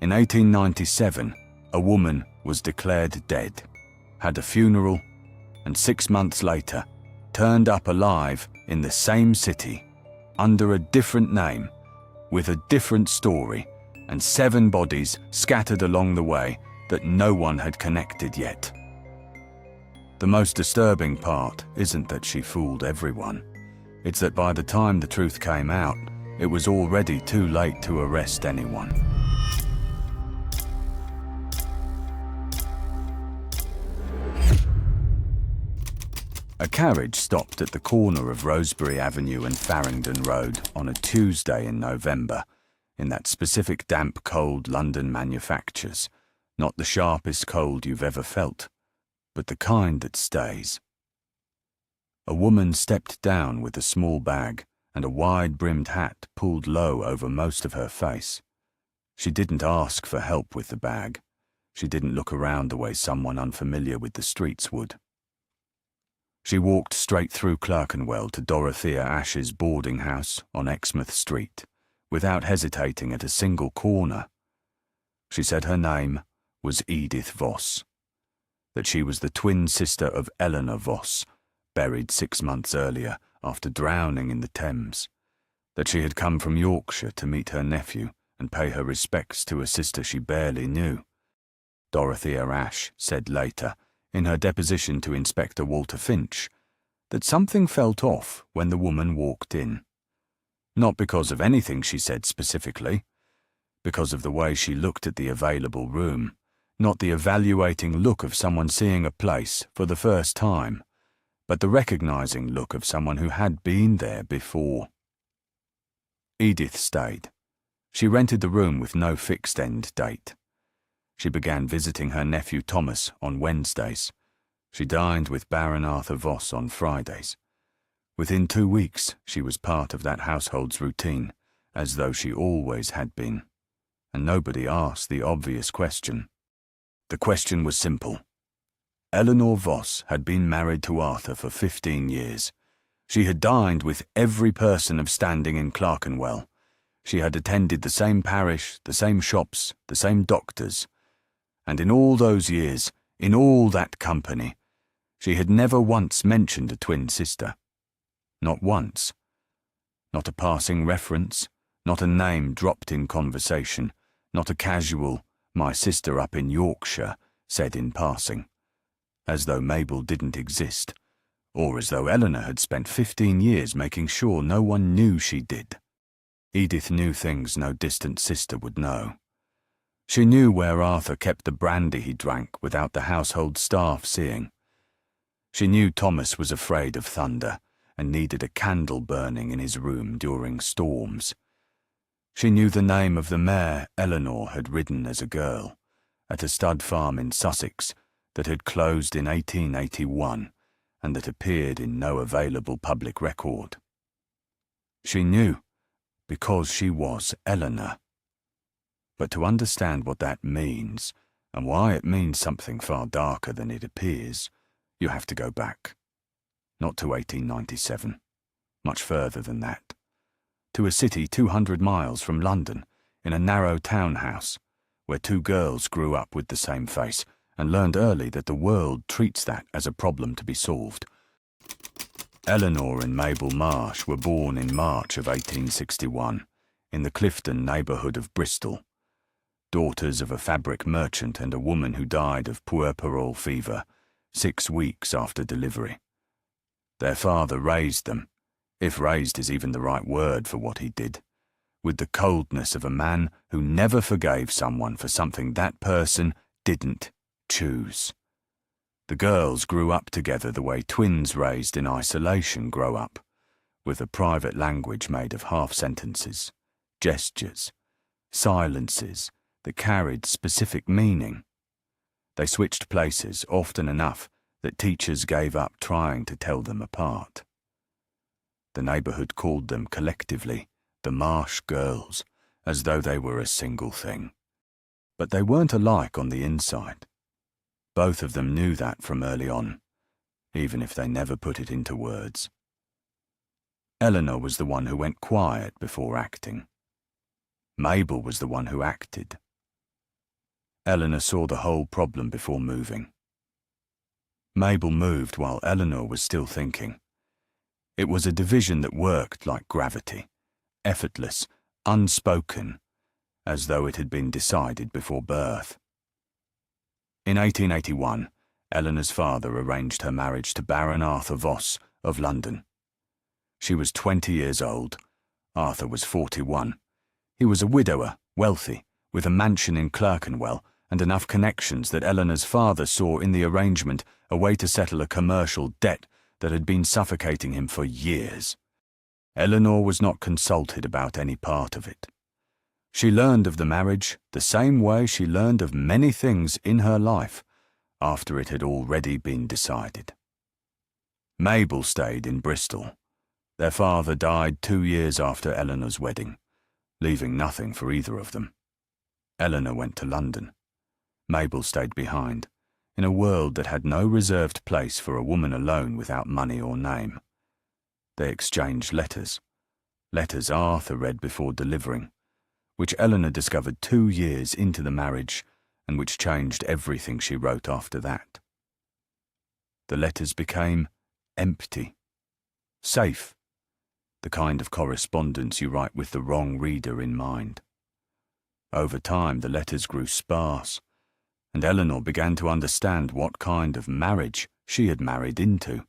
In 1897, a woman was declared dead, had a funeral, and 6 months later turned up alive in the same city, under a different name, with a different story, and 7 bodies scattered along the way that no one had connected yet. The most disturbing part isn't that she fooled everyone. It's that by the time the truth came out, it was already too late to arrest anyone. A carriage stopped at the corner of Rosebery Avenue and Farringdon Road on a Tuesday in November, in that specific damp cold London manufactures, not the sharpest cold you've ever felt, but the kind that stays. A woman stepped down with a small bag and a wide-brimmed hat pulled low over most of her face. She didn't ask for help with the bag. She didn't look around the way someone unfamiliar with the streets would. She walked straight through Clerkenwell to Dorothea Ash's boarding house on Exmouth Street, without hesitating at a single corner. She said her name was Edith Voss, that she was the twin sister of Eleanor Voss, buried 6 months earlier after drowning in the Thames, that she had come from Yorkshire to meet her nephew and pay her respects to a sister she barely knew. Dorothea Ash said later, in her deposition to Inspector Walter Finch, that something felt off when the woman walked in. Not because of anything she said specifically, because of the way she looked at the available room, not the evaluating look of someone seeing a place for the first time, but the recognizing look of someone who had been there before. Edith stayed. She rented the room with no fixed end date. She began visiting her nephew Thomas on Wednesdays. She dined with Baron Arthur Voss on Fridays. Within 2 weeks, she was part of that household's routine, as though she always had been. And nobody asked the obvious question. The question was simple. Eleanor Voss had been married to Arthur for 15 years. She had dined with every person of standing in Clerkenwell. She had attended the same parish, the same shops, the same doctors. And in all those years, in all that company, she had never once mentioned a twin sister. Not once. Not a passing reference, not a name dropped in conversation, not a casual, "My sister up in Yorkshire," said in passing. As though Mabel didn't exist, or as though Eleanor had spent 15 years making sure no one knew she did. Edith knew things no distant sister would know. She knew where Arthur kept the brandy he drank without the household staff seeing. She knew Thomas was afraid of thunder and needed a candle burning in his room during storms. She knew the name of the mare Eleanor had ridden as a girl, at a stud farm in Sussex that had closed in 1881 and that appeared in no available public record. She knew because she was Eleanor. But to understand what that means, and why it means something far darker than it appears, you have to go back. Not to 1897, much further than that. To a city 200 miles from London, in a narrow townhouse, where 2 girls grew up with the same face and learned early that the world treats that as a problem to be solved. Eleanor and Mabel Marsh were born in March of 1861, in the Clifton neighbourhood of Bristol, daughters of a fabric merchant and a woman who died of puerperal fever 6 weeks after delivery. Their father raised them, if raised is even the right word for what he did, with the coldness of a man who never forgave someone for something that person didn't choose. The girls grew up together the way twins raised in isolation grow up, with a private language made of half-sentences, gestures, silences that carried specific meaning. They switched places often enough that teachers gave up trying to tell them apart. The neighbourhood called them collectively the Marsh Girls, as though they were a single thing. But they weren't alike on the inside. Both of them knew that from early on, even if they never put it into words. Eleanor was the one who went quiet before acting. Mabel was the one who acted. Eleanor saw the whole problem before moving. Mabel moved while Eleanor was still thinking. It was a division that worked like gravity, effortless, unspoken, as though it had been decided before birth. In 1881, Eleanor's father arranged her marriage to Baron Arthur Voss of London. She was 20 years old. Arthur was 41. He was a widower, wealthy, with a mansion in Clerkenwell and enough connections that Eleanor's father saw in the arrangement a way to settle a commercial debt that had been suffocating him for years. Eleanor was not consulted about any part of it. She learned of the marriage the same way she learned of many things in her life after it had already been decided. Mabel stayed in Bristol. Their father died 2 years after Eleanor's wedding, leaving nothing for either of them. Eleanor went to London. Mabel stayed behind, in a world that had no reserved place for a woman alone without money or name. They exchanged letters Arthur read before delivering, which Eleanor discovered 2 years into the marriage and which changed everything she wrote after that. The letters became empty, safe, the kind of correspondence you write with the wrong reader in mind. Over time, the letters grew sparse, and Eleanor began to understand what kind of marriage she had married into.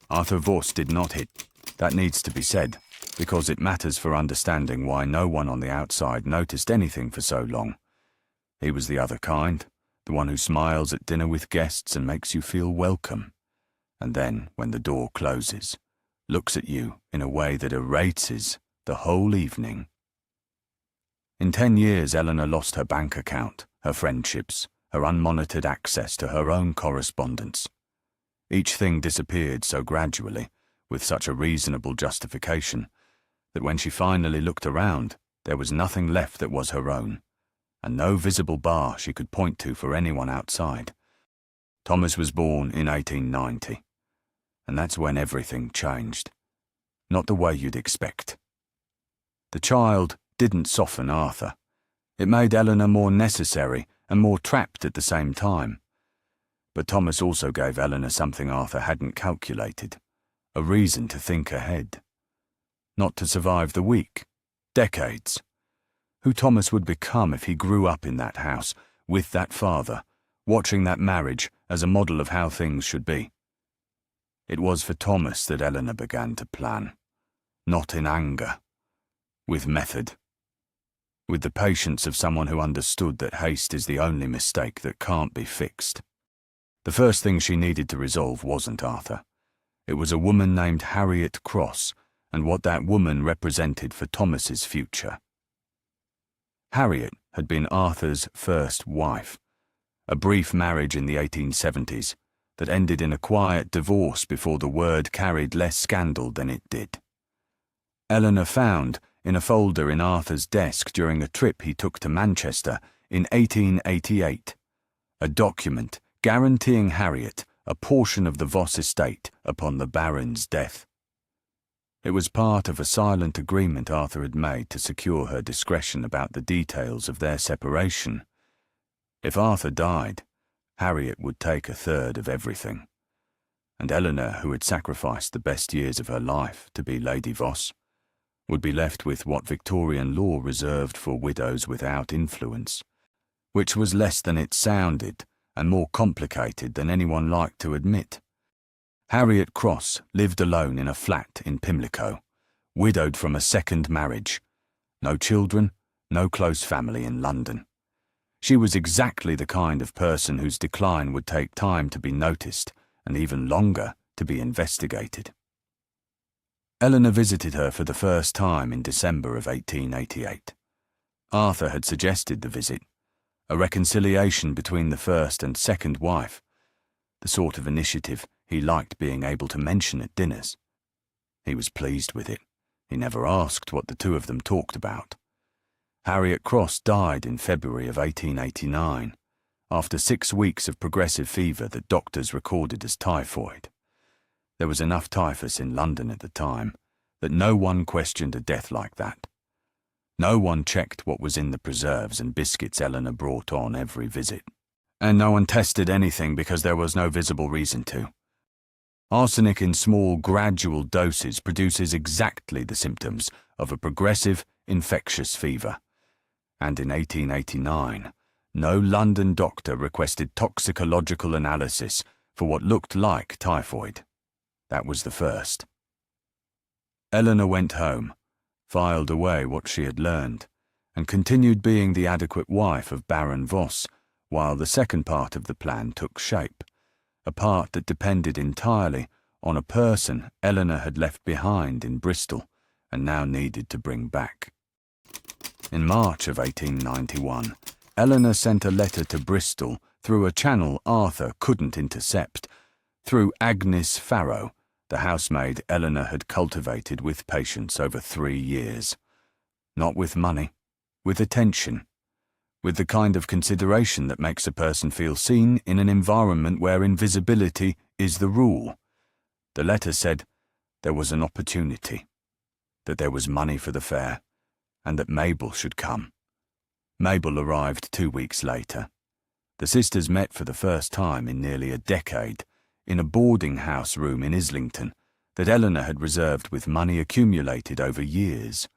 Arthur Voss did not hit. That needs to be said, because it matters for understanding why no one on the outside noticed anything for so long. He was the other kind, the one who smiles at dinner with guests and makes you feel welcome, and then, when the door closes, looks at you in a way that erases the whole evening. In 10 years, Eleanor lost her bank account, her friendships, her unmonitored access to her own correspondence. Each thing disappeared so gradually, with such a reasonable justification, that when she finally looked around, there was nothing left that was her own, and no visible bar she could point to for anyone outside. Thomas was born in 1890, and that's when everything changed. Not the way you'd expect. The child didn't soften Arthur. It made Eleanor more necessary and more trapped at the same time. But Thomas also gave Eleanor something Arthur hadn't calculated, a reason to think ahead. Not to survive the week, decades. Who Thomas would become if he grew up in that house, with that father, watching that marriage as a model of how things should be. It was for Thomas that Eleanor began to plan, not in anger, with method. With the patience of someone who understood that haste is the only mistake that can't be fixed. The first thing she needed to resolve wasn't Arthur. It was a woman named Harriet Cross and what that woman represented for Thomas's future. Harriet had been Arthur's first wife, a brief marriage in the 1870s that ended in a quiet divorce before the word carried less scandal than it did. Eleanor found, in a folder in Arthur's desk during a trip he took to Manchester in 1888, a document guaranteeing Harriet a portion of the Voss estate upon the Baron's death. It was part of a silent agreement Arthur had made to secure her discretion about the details of their separation. If Arthur died, Harriet would take a third of everything, and Eleanor, who had sacrificed the best years of her life to be Lady Voss, would be left with what Victorian law reserved for widows without influence, which was less than it sounded and more complicated than anyone liked to admit. Harriet Cross lived alone in a flat in Pimlico, widowed from a second marriage. No children, no close family in London. She was exactly the kind of person whose decline would take time to be noticed and even longer to be investigated. Eleanor visited her for the first time in December of 1888. Arthur had suggested the visit, a reconciliation between the first and second wife, the sort of initiative he liked being able to mention at dinners. He was pleased with it. He never asked what the two of them talked about. Harriet Cross died in February of 1889, after 6 weeks of progressive fever that doctors recorded as typhoid. There was enough typhus in London at the time that no one questioned a death like that. No one checked what was in the preserves and biscuits Eleanor brought on every visit. And no one tested anything because there was no visible reason to. Arsenic in small, gradual doses produces exactly the symptoms of a progressive, infectious fever. And in 1889, no London doctor requested toxicological analysis for what looked like typhoid. That was the first. Eleanor went home, filed away what she had learned, and continued being the adequate wife of Baron Voss, while the second part of the plan took shape, a part that depended entirely on a person Eleanor had left behind in Bristol and now needed to bring back. In March of 1891, Eleanor sent a letter to Bristol through a channel Arthur couldn't intercept, through Agnes Farrow, the housemaid Eleanor had cultivated with patience over 3 years. Not with money, with attention, with the kind of consideration that makes a person feel seen in an environment where invisibility is the rule. The letter said there was an opportunity, that there was money for the fair, and that Mabel should come. Mabel arrived 2 weeks later. The sisters met for the first time in nearly a decade, in a boarding house room in Islington that Eleanor had reserved with money accumulated over years,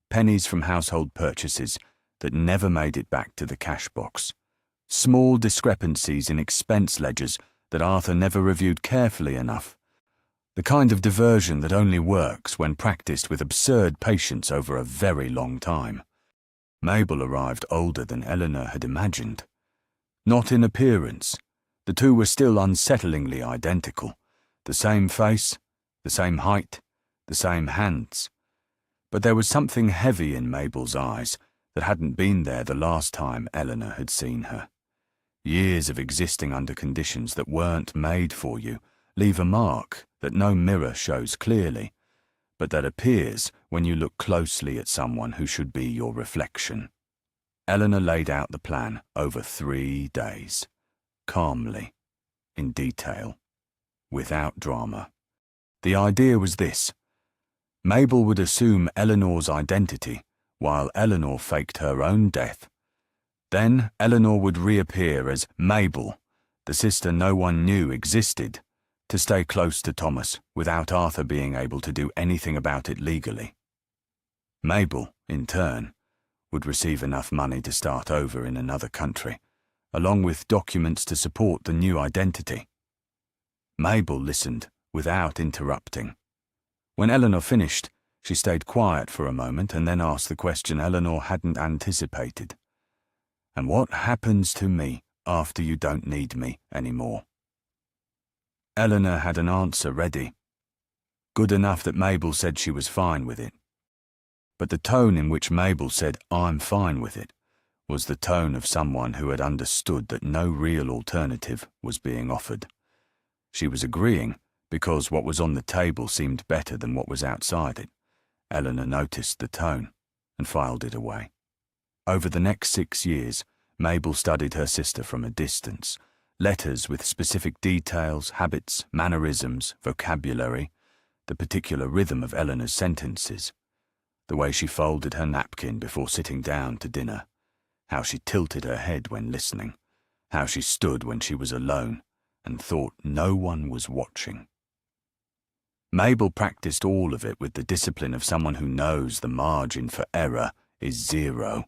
pennies from household purchases that never made it back to the cash box, small discrepancies in expense ledgers that Arthur never reviewed carefully enough, the kind of diversion that only works when practiced with absurd patience over a very long time. Mabel arrived older than Eleanor had imagined. Not in appearance. The two were still unsettlingly identical. The same face, the same height, the same hands. But there was something heavy in Mabel's eyes that hadn't been there the last time Eleanor had seen her. Years of existing under conditions that weren't made for you leave a mark that no mirror shows clearly, but that appears when you look closely at someone who should be your reflection. Eleanor laid out the plan over 3 days, calmly, in detail, without drama. The idea was this. Mabel would assume Eleanor's identity while Eleanor faked her own death. Then Eleanor would reappear as Mabel, the sister no one knew existed, to stay close to Thomas without Arthur being able to do anything about it legally. Mabel, in turn, would receive enough money to start over in another country, along with documents to support the new identity. Mabel listened without interrupting. When Eleanor finished, she stayed quiet for a moment and then asked the question Eleanor hadn't anticipated. "And what happens to me after you don't need me anymore?" Eleanor had an answer ready. Good enough that Mabel said she was fine with it. But the tone in which Mabel said, "I'm fine with it," was the tone of someone who had understood that no real alternative was being offered. She was agreeing because what was on the table seemed better than what was outside it. Eleanor noticed the tone and filed it away. Over the next 6 years, Mabel studied her sister from a distance. Letters with specific details, habits, mannerisms, vocabulary, the particular rhythm of Eleanor's sentences, the way she folded her napkin before sitting down to dinner, how she tilted her head when listening, how she stood when she was alone and thought no one was watching. Mabel practiced all of it with the discipline of someone who knows the margin for error is 0.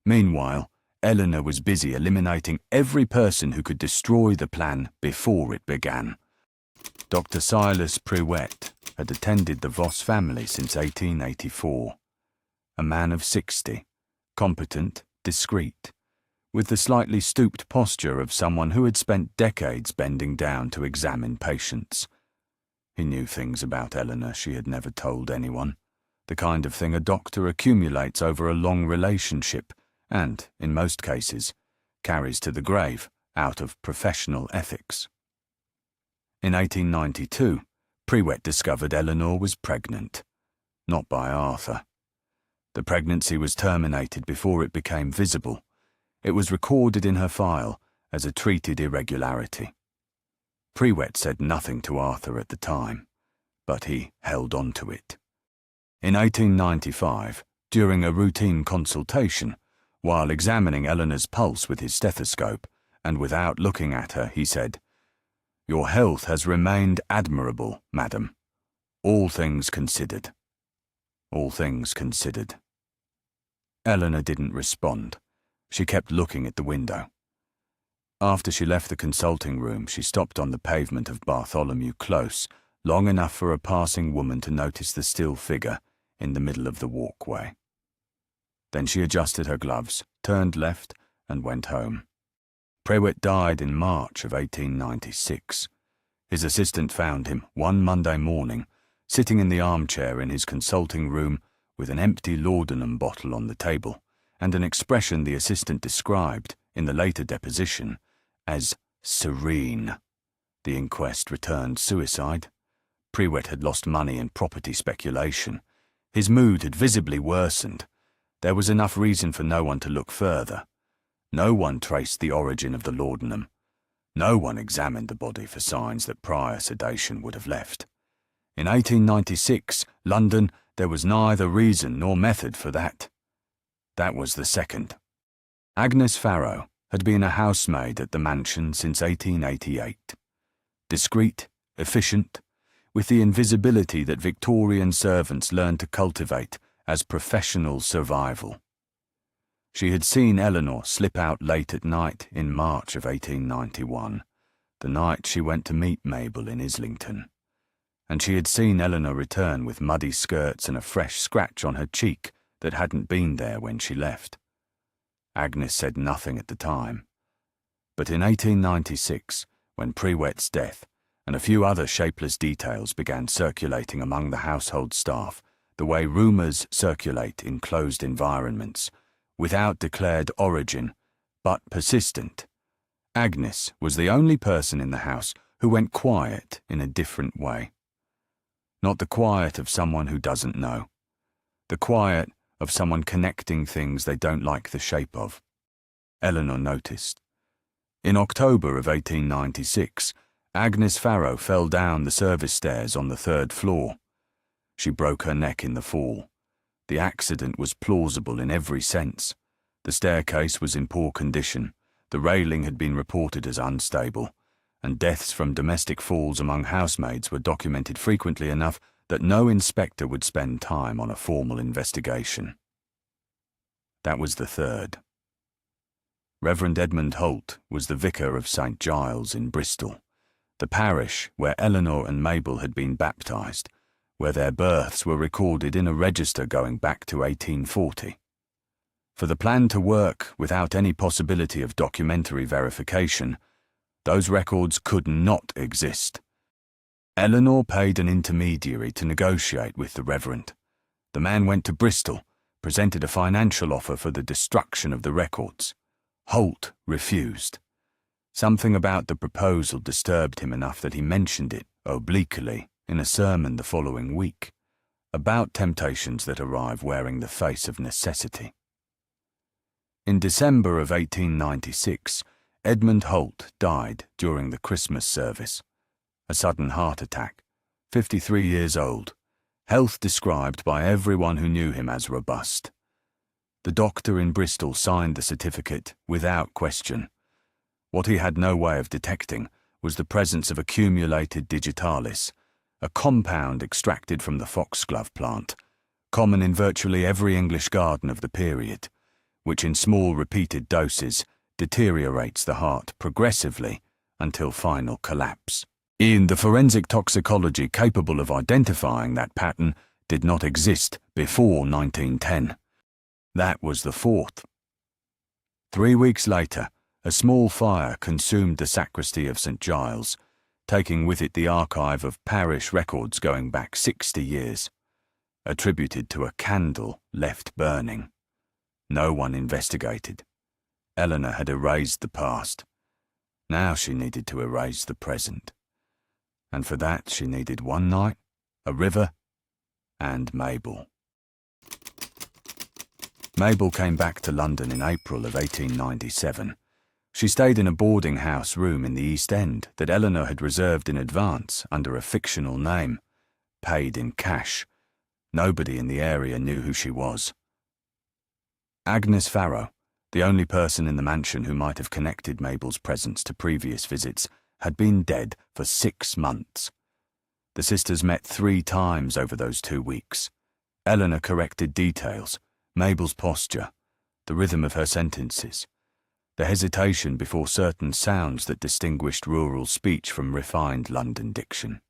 Meanwhile, Eleanor was busy eliminating every person who could destroy the plan before it began. Dr. Silas Priwet had attended the Voss family since 1884. A man of 60, competent, discreet, with the slightly stooped posture of someone who had spent decades bending down to examine patients. He knew things about Eleanor she had never told anyone, the kind of thing a doctor accumulates over a long relationship and, in most cases, carries to the grave out of professional ethics. In 1892, Priwet discovered Eleanor was pregnant, not by Arthur. The pregnancy was terminated before it became visible. It was recorded in her file as a treated irregularity. Priwet said nothing to Arthur at the time, but he held on to it. In 1895, During a routine consultation, while examining Eleanor's pulse with his stethoscope, and without looking at her, he said, "Your health has remained admirable, madam. All things considered. All things considered." Eleanor didn't respond. She kept looking at the window. After she left the consulting room, she stopped on the pavement of Bartholomew Close, long enough for a passing woman to notice the still figure in the middle of the walkway. Then she adjusted her gloves, turned left, and went home. Prewitt died in March of 1896. His assistant found him one Monday morning, sitting in the armchair in his consulting room with an empty laudanum bottle on the table and an expression the assistant described in the later deposition as serene. The inquest returned suicide. Prewitt had lost money in property speculation. His mood had visibly worsened. There was enough reason for no one to look further. No one traced the origin of the laudanum. No one examined the body for signs that prior sedation would have left. In 1896, London, there was neither reason nor method for that. That was the second. Agnes Farrow had been a housemaid at the mansion since 1888. Discreet, efficient, with the invisibility that Victorian servants learned to cultivate as professional survival. She had seen Eleanor slip out late at night in March of 1891, the night she went to meet Mabel in Islington. And she had seen Eleanor return with muddy skirts and a fresh scratch on her cheek that hadn't been there when she left. Agnes said nothing at the time. But in 1896, when Prewitt's death and a few other shapeless details began circulating among the household staff, the way rumours circulate in closed environments, without declared origin, but persistent, Agnes was the only person in the house who went quiet in a different way. Not the quiet of someone who doesn't know. The quiet of someone connecting things they don't like the shape of. Eleanor noticed. In October of 1896, Agnes Farrow fell down the service stairs on the 3rd floor. She broke her neck in the fall. The accident was plausible in every sense. The staircase was in poor condition, the railing had been reported as unstable, and deaths from domestic falls among housemaids were documented frequently enough that no inspector would spend time on a formal investigation. That was the 3rd. Reverend Edmund Holt was the vicar of St. Giles in Bristol, the parish where Eleanor and Mabel had been baptised, where their births were recorded in a register going back to 1840. For the plan to work without any possibility of documentary verification, those records could not exist. Eleanor paid an intermediary to negotiate with the Reverend. The man went to Bristol, presented a financial offer for the destruction of the records. Holt refused. Something about the proposal disturbed him enough that he mentioned it obliquely in a sermon the following week, about temptations that arrive wearing the face of necessity. In December of 1896, Edmund Holt died during the Christmas service. A sudden heart attack, 53 years old, health described by everyone who knew him as robust. The doctor in Bristol signed the certificate without question. What he had no way of detecting was the presence of accumulated digitalis, a compound extracted from the foxglove plant, common in virtually every English garden of the period, which in small repeated doses deteriorates the heart progressively until final collapse. In the forensic toxicology capable of identifying that pattern did not exist before 1910. That was the 4th. 3 weeks later, a small fire consumed the sacristy of St. Giles, taking with it the archive of parish records going back 60 years, attributed to a candle left burning. No one investigated. Eleanor had erased the past. Now she needed to erase the present. And for that she needed one night, a river, and Mabel. Mabel came back to London in April of 1897. She stayed in a boarding house room in the East End that Eleanor had reserved in advance under a fictional name, paid in cash. Nobody in the area knew who she was. Agnes Farrow, the only person in the mansion who might have connected Mabel's presence to previous visits, had been dead for 6 months. The sisters met 3 times over those 2 weeks. Eleanor corrected details, Mabel's posture, the rhythm of her sentences, the hesitation before certain sounds that distinguished rural speech from refined London diction.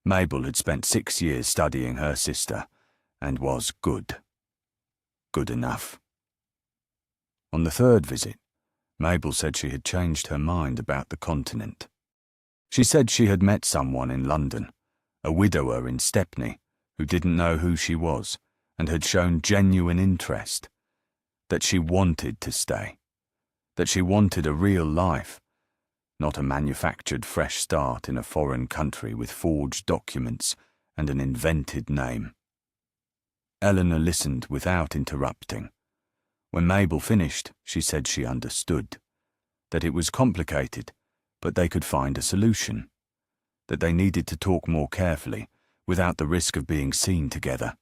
Mabel had spent 6 years studying her sister, and was good. Good enough. On the 3rd visit, Mabel said she had changed her mind about the continent. She said she had met someone in London, a widower in Stepney, who didn't know who she was and had shown genuine interest, that she wanted to stay, that she wanted a real life, not a manufactured fresh start in a foreign country with forged documents and an invented name. Eleanor listened without interrupting. When Mabel finished, she said she understood, that it was complicated, but they could find a solution, that they needed to talk more carefully, without the risk of being seen together.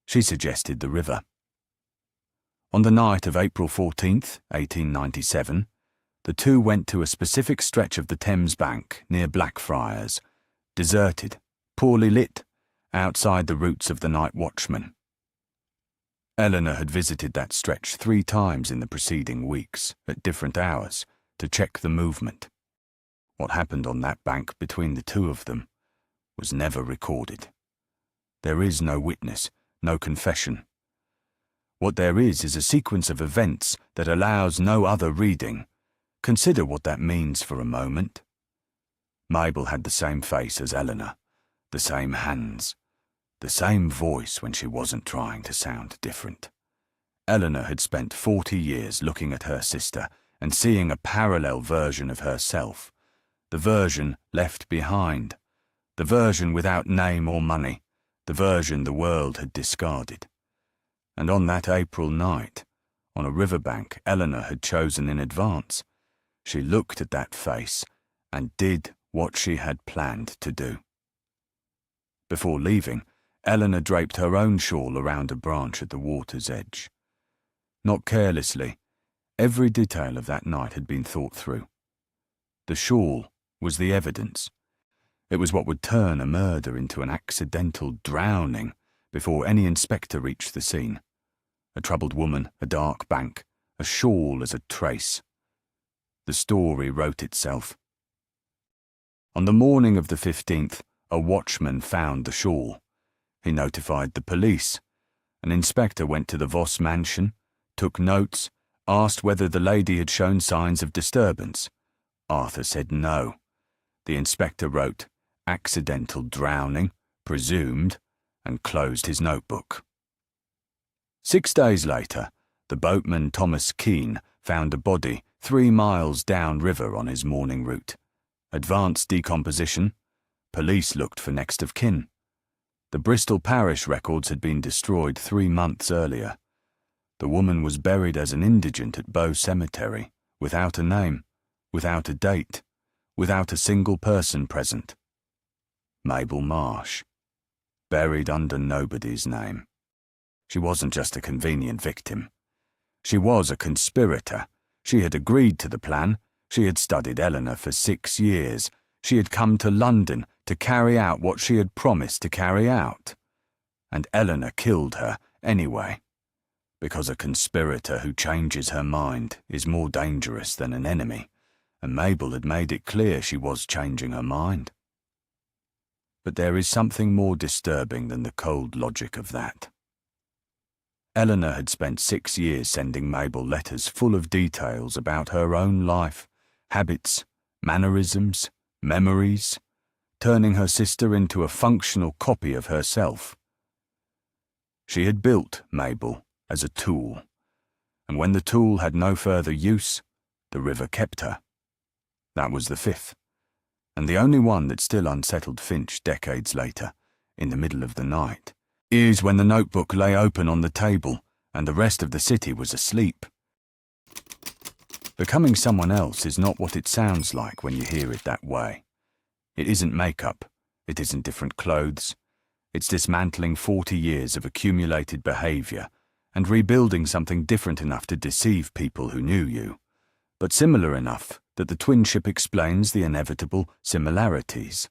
She suggested the river. On the night of April 14th, 1897, the two went to a specific stretch of the Thames bank near Blackfriars, deserted, poorly lit, outside the routes of the night watchman. Eleanor had visited that stretch 3 times in the preceding weeks, at different hours, to check the movement. What happened on that bank between the 2 of them was never recorded. There is no witness, no confession. What there is a sequence of events that allows no other reading. Consider what that means for a moment. Mabel had the same face as Eleanor, the same hands, the same voice when she wasn't trying to sound different. Eleanor had spent 40 years looking at her sister and seeing a parallel version of herself, the version left behind, the version without name or money, the version the world had discarded. And on that April night, on a riverbank Eleanor had chosen in advance, she looked at that face and did what she had planned to do. Before leaving, Eleanor draped her own shawl around a branch at the water's edge. Not carelessly, every detail of that night had been thought through. The shawl was the evidence. It was what would turn a murder into an accidental drowning before any inspector reached the scene. A troubled woman, a dark bank, a shawl as a trace. The story wrote itself. On the morning of the 15th, a watchman found the shawl. He notified the police. An inspector went to the Voss mansion, took notes, asked whether the lady had shown signs of disturbance. Arthur said no. The inspector wrote, "Accidental drowning, presumed," and closed his notebook. 6 days later, the boatman Thomas Keane found a body 3 miles downriver on his morning route. Advanced decomposition. Police looked for next of kin. The Bristol parish records had been destroyed 3 months earlier. The woman was buried as an indigent at Bow Cemetery, without a name, without a date, without a single person present. Mabel Marsh, buried under nobody's name. She wasn't just a convenient victim. She was a conspirator. She had agreed to the plan. She had studied Eleanor for 6 years. She had come to London to carry out what she had promised to carry out. And Eleanor killed her anyway, because a conspirator who changes her mind is more dangerous than an enemy, and Mabel had made it clear she was changing her mind. But there is something more disturbing than the cold logic of that. Eleanor had spent 6 years sending Mabel letters full of details about her own life, habits, mannerisms, memories, turning her sister into a functional copy of herself. She had built Mabel as a tool, and when the tool had no further use, the river kept her. That was the 5th, and the only one that still unsettled Finch decades later, in the middle of the night, is when the notebook lay open on the table and the rest of the city was asleep. Becoming someone else is not what it sounds like when you hear it that way. It isn't makeup, it isn't different clothes. It's dismantling 40 years of accumulated behaviour and rebuilding something different enough to deceive people who knew you, but similar enough that the twinship explains the inevitable similarities.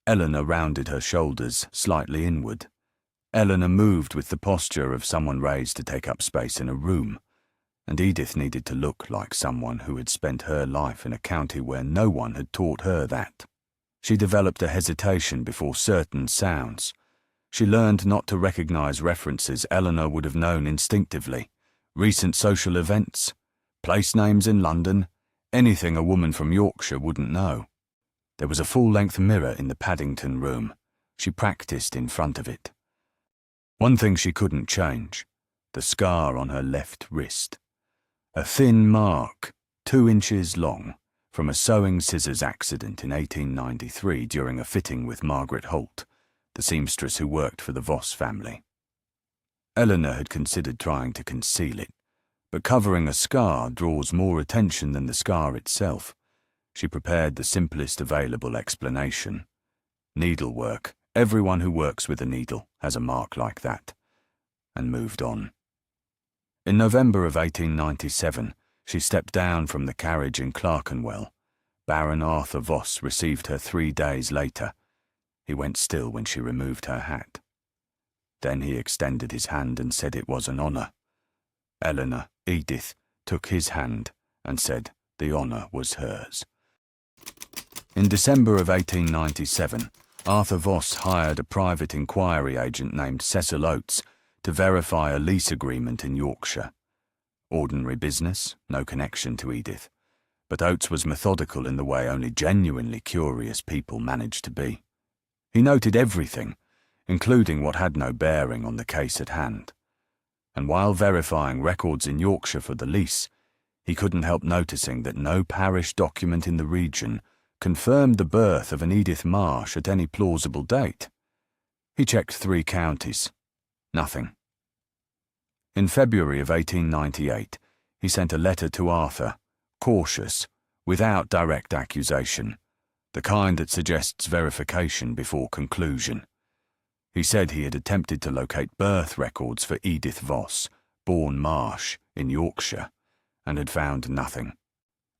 Eleanor rounded her shoulders slightly inward. Eleanor moved with the posture of someone raised to take up space in a room, and Edith needed to look like someone who had spent her life in a county where no one had taught her that. She developed a hesitation before certain sounds. She learned not to recognize references Eleanor would have known instinctively, recent social events, place names in London, anything a woman from Yorkshire wouldn't know. There was a full-length mirror in the Paddington room. She practiced in front of it. One thing she couldn't change, the scar on her left wrist. A thin mark, 2 inches long, from a sewing scissors accident in 1893 during a fitting with Margaret Holt, the seamstress who worked for the Voss family. Eleanor had considered trying to conceal it, but covering a scar draws more attention than the scar itself. She prepared the simplest available explanation. Needlework. Everyone who works with a needle has a mark like that. And moved on. In November of 1897, she stepped down from the carriage in Clerkenwell. Baron Arthur Voss received her 3 days later. He went still when she removed her hat. Then he extended his hand and said it was an honour. Eleanor, Edith, took his hand and said the honour was hers. In December of 1897, Arthur Voss hired a private inquiry agent named Cecil Oates to verify a lease agreement in Yorkshire. Ordinary business, no connection to Edith, but Oates was methodical in the way only genuinely curious people managed to be. He noted everything, including what had no bearing on the case at hand. And while verifying records in Yorkshire for the lease, he couldn't help noticing that no parish document in the region confirmed the birth of an Edith Marsh at any plausible date. He checked 3 counties. Nothing. In February of 1898, he sent a letter to Arthur, cautious, without direct accusation, the kind that suggests verification before conclusion. He said he had attempted to locate birth records for Edith Voss, born Marsh, in Yorkshire, and had found nothing.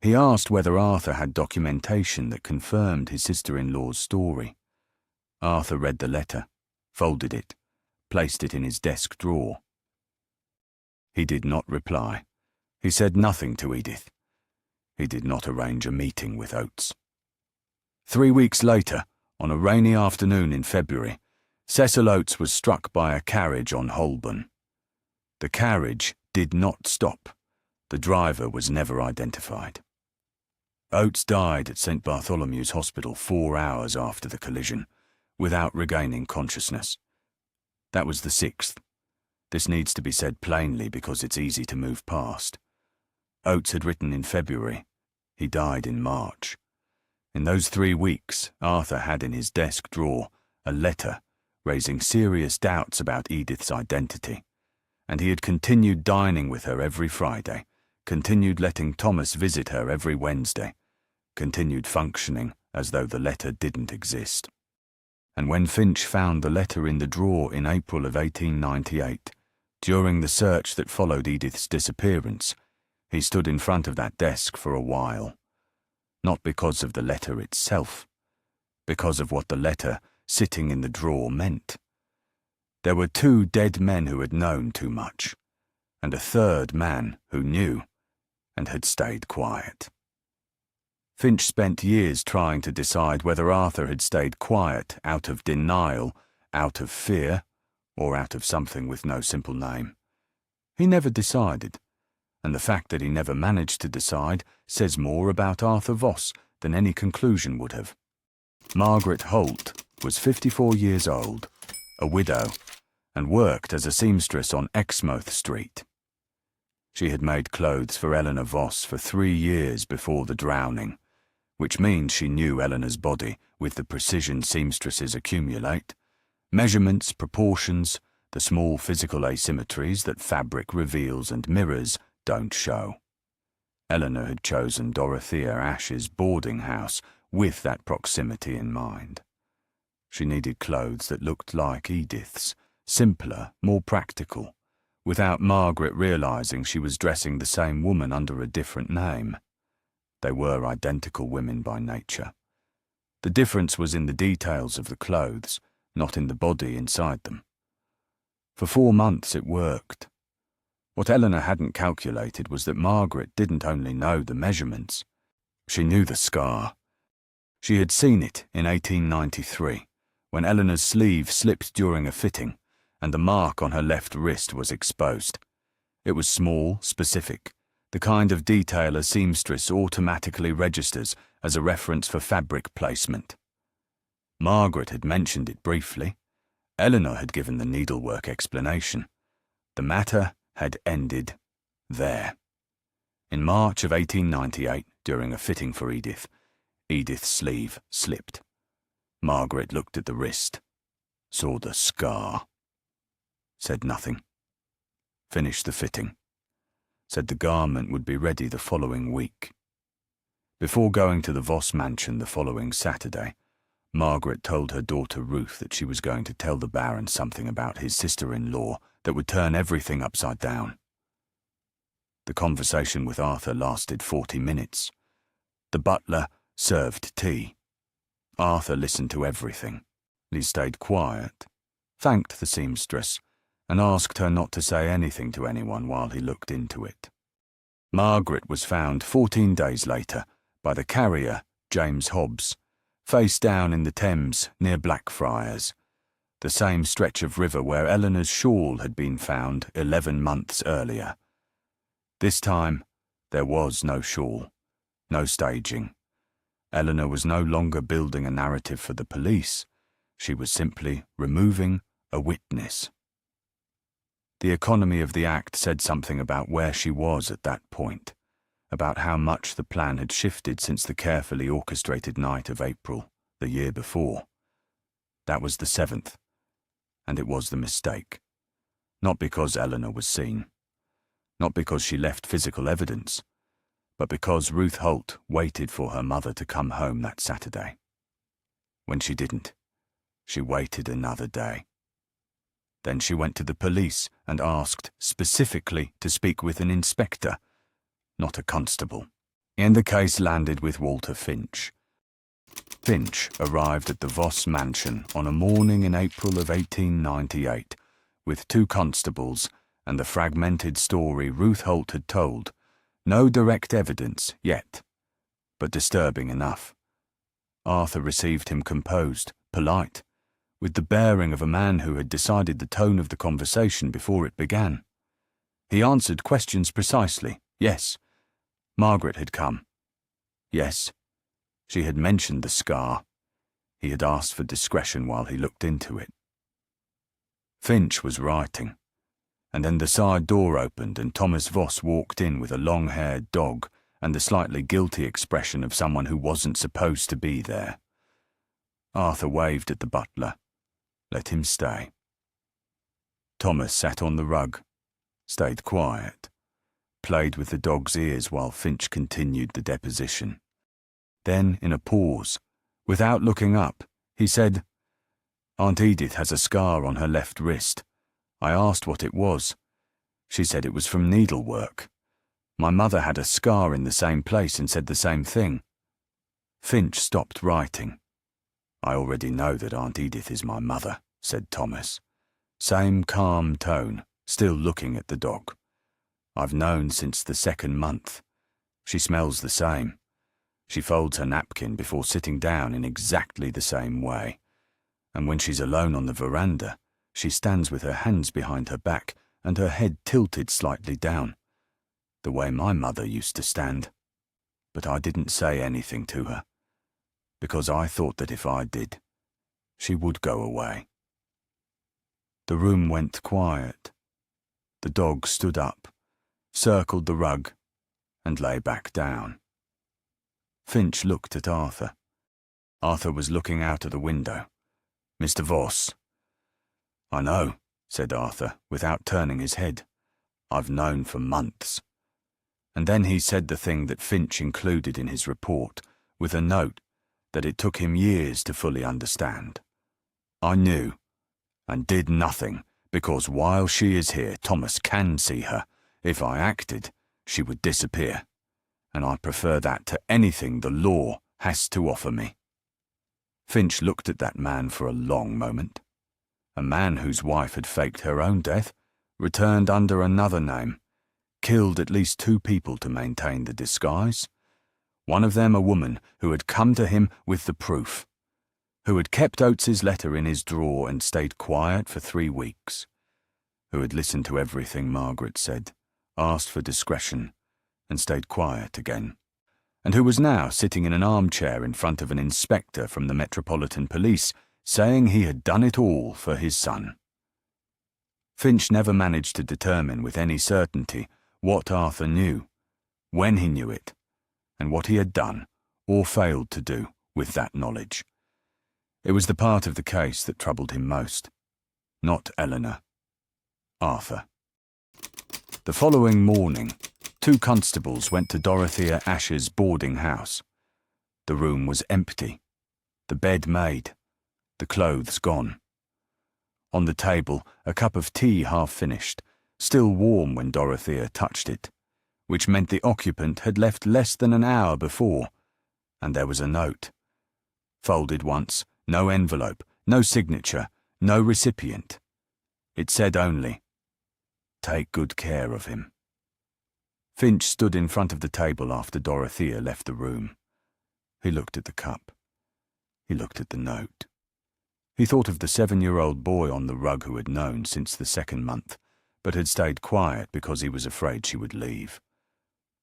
He asked whether Arthur had documentation that confirmed his sister-in-law's story. Arthur read the letter, folded it, placed it in his desk drawer. He did not reply. He said nothing to Edith. He did not arrange a meeting with Oates. 3 weeks later, on a rainy afternoon in February, Cecil Oates was struck by a carriage on Holborn. The carriage did not stop. The driver was never identified. Oates died at St. Bartholomew's Hospital 4 hours after the collision, without regaining consciousness. That was the 6th. This needs to be said plainly because it's easy to move past. Oates had written in February. He died in March. In those 3 weeks, Arthur had in his desk drawer a letter raising serious doubts about Edith's identity, and he had continued dining with her every Friday, continued letting Thomas visit her every Wednesday, continued functioning as though the letter didn't exist. And when Finch found the letter in the drawer in April of 1898, during the search that followed Edith's disappearance, he stood in front of that desk for a while. Not because of the letter itself, because of what the letter sitting in the drawer meant. There were 2 dead men who had known too much, and a 3rd man who knew and had stayed quiet. Finch spent years trying to decide whether Arthur had stayed quiet out of denial, out of fear, or out of something with no simple name. He never decided, and the fact that he never managed to decide says more about Arthur Voss than any conclusion would have. Margaret Holt was 54 years old, a widow, and worked as a seamstress on Exmouth Street. She had made clothes for Eleanor Voss for 3 years before the drowning, which means she knew Eleanor's body with the precision seamstresses accumulate, measurements, proportions, the small physical asymmetries that fabric reveals and mirrors don't show. Eleanor had chosen Dorothea Ash's boarding house with that proximity in mind. She needed clothes that looked like Edith's, simpler, more practical, without Margaret realising she was dressing the same woman under a different name. They were identical women by nature. The difference was in the details of the clothes, not in the body inside them. For 4 months it worked. What Eleanor hadn't calculated was that Margaret didn't only know the measurements. She knew the scar. She had seen it in 1893, when Eleanor's sleeve slipped during a fitting, and the mark on her left wrist was exposed. It was small, specific, the kind of detail a seamstress automatically registers as a reference for fabric placement. Margaret had mentioned it briefly. Eleanor had given the needlework explanation. The matter had ended there. In March of 1898, during a fitting for Edith, Edith's sleeve slipped. Margaret looked at the wrist, saw the scar, said nothing, finished the fitting, said the garment would be ready the following week. Before going to the Voss mansion the following Saturday, Margaret told her daughter Ruth that she was going to tell the Baron something about his sister-in-law that would turn everything upside down. The conversation with Arthur lasted 40 minutes. The butler served tea. Arthur listened to everything. He stayed quiet, thanked the seamstress, and asked her not to say anything to anyone while he looked into it. Margaret was found 14 days later by the carrier, James Hobbs, face down in the Thames near Blackfriars, the same stretch of river where Eleanor's shawl had been found 11 months earlier. This time, there was no shawl, no staging. Eleanor was no longer building a narrative for the police. She was simply removing a witness. The economy of the act said something about where she was at that point, about how much the plan had shifted since the carefully orchestrated night of April, the year before. That was the 7th, and it was the mistake. Not because Eleanor was seen, not because she left physical evidence, but because Ruth Holt waited for her mother to come home that Saturday. When she didn't, she waited another day. Then she went to the police and asked specifically to speak with an inspector, not a constable. And the case landed with Walter Finch. Finch arrived at the Voss mansion on a morning in April of 1898 with 2 constables and the fragmented story Ruth Holt had told. No direct evidence yet, but disturbing enough. Arthur received him composed, polite, with the bearing of a man who had decided the tone of the conversation before it began. He answered questions precisely. Yes, Margaret had come. Yes, she had mentioned the scar. He had asked for discretion while he looked into it. Finch was writing, and then the side door opened and Thomas Voss walked in with a long-haired dog and the slightly guilty expression of someone who wasn't supposed to be there. Arthur waved at the butler. Let him stay. Thomas sat on the rug, stayed quiet, played with the dog's ears while Finch continued the deposition. Then, in a pause, without looking up, he said, Aunt Edith has a scar on her left wrist. I asked what it was. She said it was from needlework. My mother had a scar in the same place and said the same thing. Finch stopped writing. I already know that Aunt Edith is my mother, said Thomas. Same calm tone, still looking at the dog. I've known since the 2nd month. She smells the same. She folds her napkin before sitting down in exactly the same way. And when she's alone on the veranda, she stands with her hands behind her back and her head tilted slightly down, the way my mother used to stand. But I didn't say anything to her, because I thought that if I did, she would go away. The room went quiet. The dog stood up, circled the rug, and lay back down. Finch looked at Arthur. Arthur was looking out of the window. Mr. Voss. I know, said Arthur, without turning his head. I've known for months. And then he said the thing that Finch included in his report, with a note that it took him years to fully understand. I knew, and did nothing, because while she is here, Thomas can see her. If I acted, she would disappear, and I prefer that to anything the law has to offer me." Finch looked at that man for a long moment. A man whose wife had faked her own death, returned under another name, killed at least 2 people to maintain the disguise. One of them a woman who had come to him with the proof, who had kept Oates's letter in his drawer and stayed quiet for 3 weeks, who had listened to everything Margaret said, asked for discretion, and stayed quiet again, and who was now sitting in an armchair in front of an inspector from the Metropolitan Police, saying he had done it all for his son. Finch never managed to determine with any certainty what Arthur knew, when he knew it, and what he had done, or failed to do, with that knowledge. It was the part of the case that troubled him most. Not Eleanor. Arthur. The following morning, 2 constables went to Dorothea Ashe's boarding house. The room was empty, the bed made, the clothes gone. On the table, a cup of tea half finished, still warm when Dorothea touched it, which meant the occupant had left less than an hour before, and there was a note. Folded once, no envelope, no signature, no recipient. It said only, "Take good care of him." Finch stood in front of the table after Dorothea left the room. He looked at the cup. He looked at the note. He thought of the 7-year-old boy on the rug who had known since the 2nd month, but had stayed quiet because he was afraid she would leave.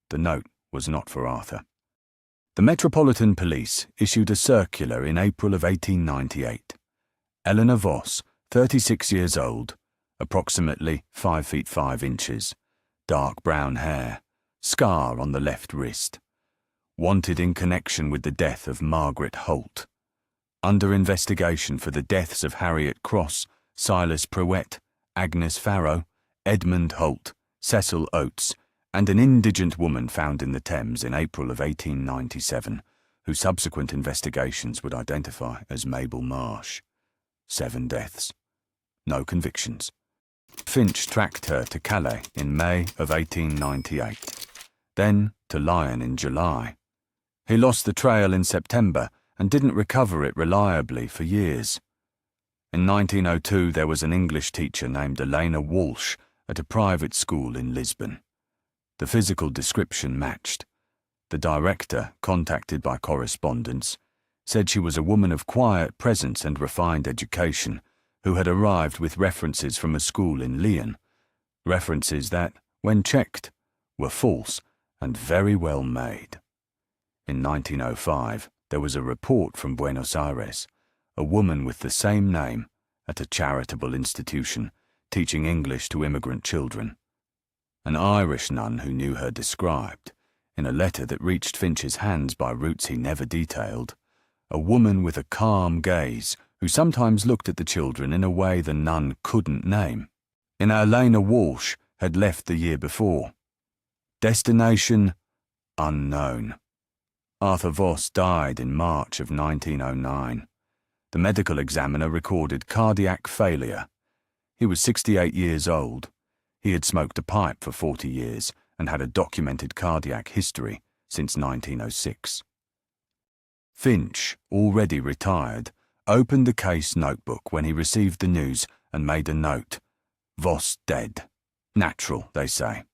The note was not for Arthur. The Metropolitan Police issued a circular in April of 1898. Eleanor Voss, 36 years old, approximately 5 feet 5 inches, dark brown hair, scar on the left wrist. Wanted in connection with the death of Margaret Holt. Under investigation for the deaths of Harriet Cross, Silas Pruett, Agnes Farrow, Edmund Holt, Cecil Oates, and an indigent woman found in the Thames in April of 1897, who subsequent investigations would identify as Mabel Marsh. 7 deaths. No convictions. Finch tracked her to Calais in May of 1898, then to Lyon in July. He lost the trail in September and didn't recover it reliably for years. In 1902 there was an English teacher named Elena Walsh at a private school in Lisbon. The physical description matched. The director, contacted by correspondence, said she was a woman of quiet presence and refined education, who had arrived with references from a school in Lyon, references that, when checked, were false and very well made. In 1905, there was a report from Buenos Aires, a woman with the same name, at a charitable institution, teaching English to immigrant children. An Irish nun who knew her described, in a letter that reached Finch's hands by routes he never detailed, a woman with a calm gaze who sometimes looked at the children in a way the nun couldn't name. In Elena Walsh had left the year before. Destination unknown. Arthur Voss died in March of 1909. The medical examiner recorded cardiac failure. He was 68 years old. He had smoked a pipe for 40 years and had a documented cardiac history since 1906. Finch, already retired, opened the case notebook when he received the news and made a note. Voss dead. Natural, they say.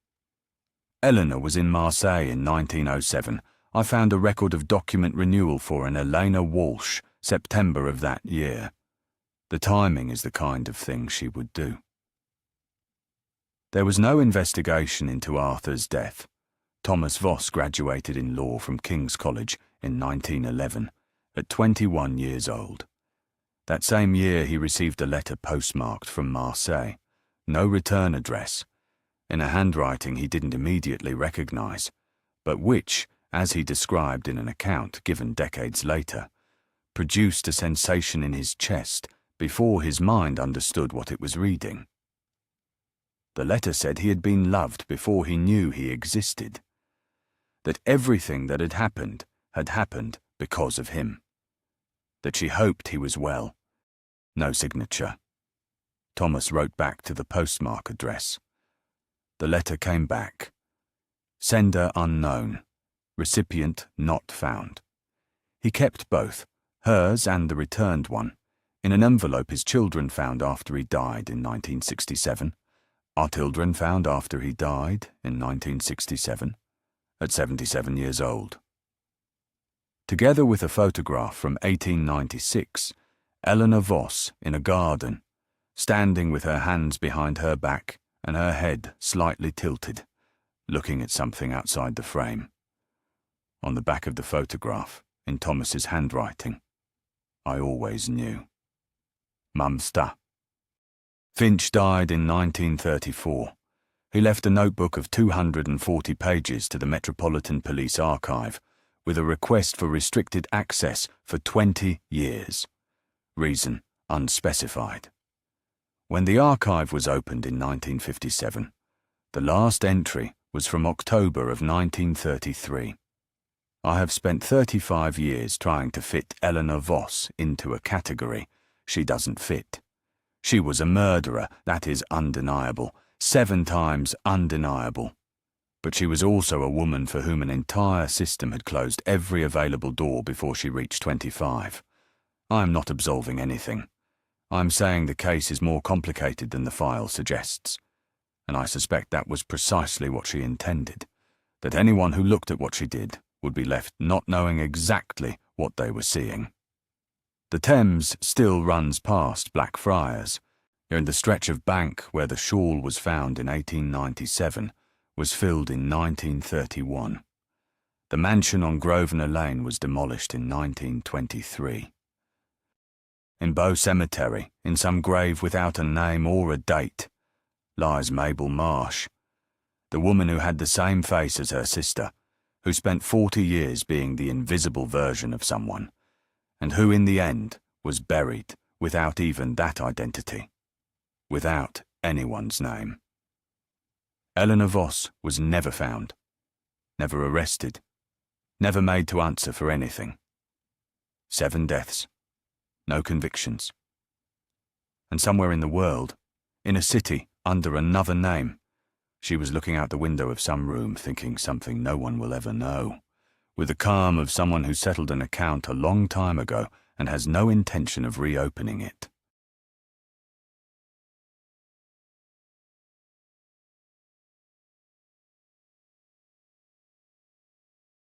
Eleanor was in Marseille in 1907. I found a record of document renewal for an Elena Walsh, September of that year. The timing is the kind of thing she would do. There was no investigation into Arthur's death. Thomas Voss graduated in law from King's College in 1911, at 21 years old. That same year he received a letter postmarked from Marseille, no return address, in a handwriting he didn't immediately recognize, but which, as he described in an account given decades later, produced a sensation in his chest before his mind understood what it was reading. The letter said he had been loved before he knew he existed, that everything that had happened because of him, that she hoped he was well. No signature. Thomas wrote back to the postmark address. The letter came back. Sender unknown. Recipient not found. He kept both, hers and the returned one, in an envelope his children found after he died in 1967, our children found after he died in 1967, at 77 years old. Together with a photograph from 1896, Eleanor Voss in a garden, standing with her hands behind her back and her head slightly tilted, looking at something outside the frame. On the back of the photograph, in Thomas's handwriting, I always knew. Mumsta. Finch died in 1934. He left a notebook of 240 pages to the Metropolitan Police Archive with a request for restricted access for 20 years. Reason unspecified. When the archive was opened in 1957, the last entry was from October of 1933. I have spent 35 years trying to fit Eleanor Voss into a category she doesn't fit. She was a murderer, that is undeniable, 7 times undeniable. But she was also a woman for whom an entire system had closed every available door before she reached 25. I am not absolving anything. I am saying the case is more complicated than the file suggests. And I suspect that was precisely what she intended, that anyone who looked at what she did would be left not knowing exactly what they were seeing. The Thames still runs past Blackfriars, and the stretch of bank where the shawl was found in 1897 was filled in 1931. The mansion on Grosvenor Lane was demolished in 1923. In Bow Cemetery, in some grave without a name or a date, lies Mabel Marsh, the woman who had the same face as her sister, who spent 40 years being the invisible version of someone, and who in the end was buried without even that identity, without anyone's name. Eleanor Voss was never found, never arrested, never made to answer for anything. 7 deaths, no convictions. And somewhere in the world, in a city under another name, she was looking out the window of some room thinking something no one will ever know, with the calm of someone who settled an account a long time ago and has no intention of reopening it.